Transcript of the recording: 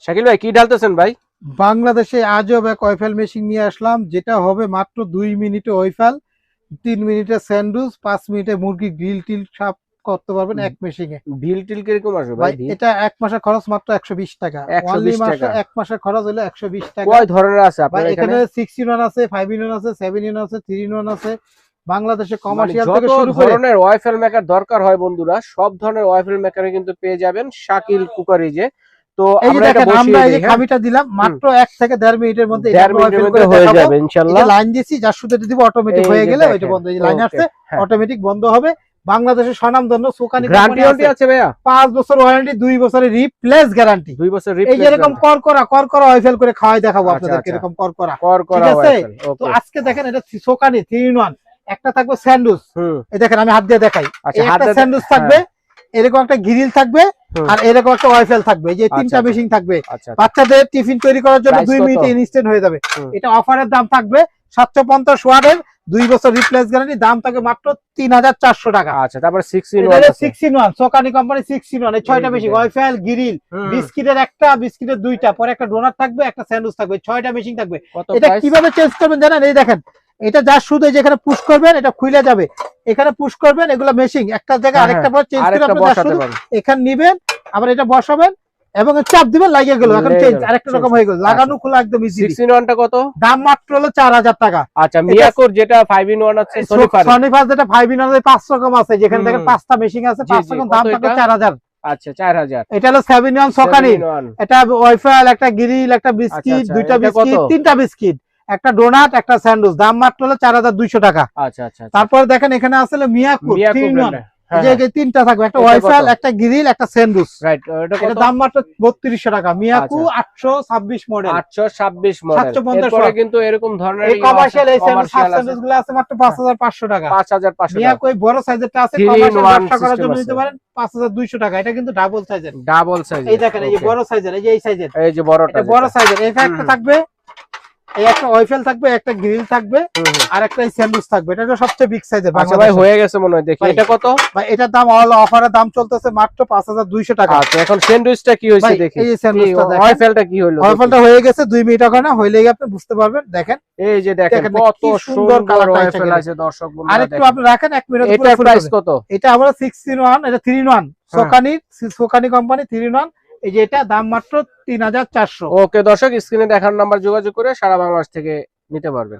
শাকিল ভাই কি ঢালতেছেন ভাই? বাংলাদেশে আজব এক ওয়েফেল মেশিন নিয়ে আসলাম, যেটা হবে মাত্র 2 মিনিটে ওয়েফেল, 3 মিনিটে স্যান্ডউইচ, 5 মিনিটে মুরগি গ্রিল টিল সব করতে পারবেন এক মেশিনে। ভিল টিল কিরকম আসবে ভাই ভাই? ভিল এটা এক মাসের খরচ মাত্র 120 টাকা। 120 টাকা। এক মাসের খরচ হলো 120 টাকা। কয় ধরনের আছে ভাই আপনার এখানে এখানে? 6-in-1 আছে, 5-in-1 আছে, 7-in-1 আছে, 3-in-1 আছে। বাংলাদেশে মানে কমার্শিয়াল যত থেকে শুরু করে ধরনের ওয়াইফেল মেকার দরকার হয় বন্ধুরা, সব ধরনের ওয়াইফেল মেকারে কিন্তু পেয়ে যাবেন শাকিল কুকারিজে। তো এই যে আমরা এটা দেখেন, আমরা বসিয়ে এই দিই। যে খামিটা দিলাম মাত্র 1 থেকে 1.5 মিনিটের মধ্যে এটা 1.5 মিনিটের ওয়েফেল মধ্যে করে হয়ে দেখাবো। যাবে ইনশাআল্লাহ। এই যে লাইন দিছি, যার সুতো দিব অটোমেটিক এই হয়ে যে গেলে ওইটা দেখেন। বন্ধ। এই যে লাইন ওকে, আসছে, হ্যাঁ। অটোমেটিক বন্ধ হবে। বাংলাদেশের স্বনামধন্য সোকানি গ্যারান্টি কোম্পানি আছে, আছে ভাইয়া? 5 বছর ওয়ারেন্টি, 2 বছরের রিপ্লেস গ্যারান্টি। 2 বছর এই রিপ্লেস যে এরকম করকরা ওয়েফেল করে খাওয়াই দেখাবো আচ্ছা, আপনাদেরকে, আচ্ছা। এরকম করকরা। করা ঠিক আছে? ওয়াইফেল। তো ওকে। আজকে দেখেন এটা সোকানি 3-in-1, একটা থাকবে স্যান্ডউইচ। হুম। এই দেখেন আমি হাত দিয়ে দেখাই। আচ্ছা, এই হাত একটা দিয়ে স্যান্ডউইচ হ্যাঁ। থাকবে, এরকম একটা গ্রিল থাকবে, হুম। আর এরকম একটা ওয়েফেল থাকবে। এই যে আচ্ছা, তিনটা আচ্ছা। মেশিন থাকবে। আচ্ছা, আচ্ছা। বাচ্চাদের টিফিন তৈরি করার জন্য Price 2 কত? মিনিটে ইনস্ট্যান্ট হয়ে যাবে। হুম। এটা অফারের দাম থাকবে 750 ওয়াটের, 2 বছর রিপ্লেস গ্যারান্টি, দাম থাকবে মাত্র 3400 টাকা। আচ্ছা, তারপর 6 ইন এটা 1 আছে। 6-in-1 সোকানি কোম্পানি 6-in-1, এই 6টা এই যে মেশিন, দেখেন। ওয়েফেল, গ্রিল, হুম। বিস্কিটের একটা, বিস্কিটের 2টা, পরে একটা ডোনাট থাকবে, একটা স্যান্ডউইচ থাকবে, 6টা মেশিন থাকবে। কত এটা প্রাইস? কিভাবে চেঞ্জ করবেন জানেন? এই দেখেন, এটা যা শুধু এই যে এখানে পুশ করবেন, এটা খুলে যাবে। এখানে পুশ করবেন, এগুলো মেশিন একটা জায়গায় হ্যাঁ, আরেকটা পর চেঞ্জ করে আরেকটা আপনি যা বসাতে শুধু পারবেন। এখানে নিবেন, আবার এটা বসাবেন এবং চাপ দিবেন, লাগিয়ে গেল। এখন লেগে চেঞ্জ গেল, আরেকটা রকম change। হয়ে গেল, লাগানো খোলা একদম ইজি। 6 ইন 1 টা কত? দাম মাত্র হলো 4000 টাকা। আচ্ছা, মিয়াকোর যেটা 5 ইন 1 আছে সোনিফার। সনিফার যেটা 5-in-1 5 রকম আছে, যেখানে দেখেন হুম। 5টা মেশিন আছে, জি, 5 জি, রকম, কত দাম থাকবে এটা? 4000। আচ্ছা, 4000। এটা হলো 7-in-1 সোকানি। 7 in 1। এটা ওয়েফেল, একটা গ্রিল, একটা বিস্কিট, আচ্ছা, 2টা এটা বিস্কিট, কত? 3টা বিস্কিট, একটা ডোনাট, একটা স্যান্ডউইচ, দাম মাত্র হলো 4200 টাকা। আচ্ছা, আচ্ছা, আচ্ছা। তারপরে দেখেন এখানে আছে হলো মিয়াকো মিয়াকো 3-in-1, ব্র্যান্ডের। এই হ্যাঁ, যে হ্যাঁ। 3টা থাকবে, একটা এটা ওয়েফেল, কত? একটা গ্রিল, একটা স্যান্ডউইচ। রাইট, এটা এটা কত? দাম মাত্র 3200 টাকা। মিয়াকো আচ্ছা। 826 মডেল, 826 মডেল। 750 এরপরে ওয়াট। কিন্তু এরকম ধরনের এই কমার্শিয়াল এই কমার্শিয়াল আছে স্যান্ডউইচ গুলো আছে মাত্র 5500 টাকা। 5500 টাকা। মিয়াকো এই বড় সাইজেরটা আছে, 3 in কমার্শিয়াল 1 ব্যবসা করার সিস্টেম জন্য আছে। নিতে পারেন 5200 টাকা। এটা কিন্তু ডাবল সাইজের। Double size. এই দেখেন, এই যে বড় সাইজের, এই যে এই সাইজের, এই যে বড়টা, এটা বড় সাইজের। এই একটা হুম। থাকবে, এই একটা ওয়েফেল থাকবে, একটা গ্রিল থাকবে, হুম, হুম। আর একটা স্যান্ডউইচ থাকবে। এটা হলো সবচেয়ে বিগ সাইজের আচ্ছা ভাই, বাংলাদেশে। হয়ে গেছে মনে হয়। দেখি ভাই, এটা কত? ভাই এটার দাম অফারের দাম চলতেছে মাত্র 5200 টাকা। আচ্ছা, এখন স্যান্ডউইচটা কি হইছে ভাই, দেখি। এই যে স্যান্ডউইচটা দেখেন, ওয়েফেলটা কি হলো? ওয়েফেলটা হয়ে গেছে 2 মিনিট ওখানে হইলেই আপনি বুঝতে পারবেন। দেখেন, এই যে দেখেন দেখেন কত কি সুন্দর সুন্দর কালারটা ওয়েফেল এসে আছে দর্শক আর বন্ধুরা। একটু দেখেন আপনি রাখেন, 1 মিনিট এটার প্রাইস কত? এটা আমরা 6-in-1, এটা 3-in-1 সোকানি কোম্পানি 3-in-1। এই যে এটা দাম মাত্র 3400। ওকে দর্শক, স্ক্রিনে দেখার নাম্বার যোগাযোগ করে সারা বাংলাদেশ থেকে নিতে পারবেন।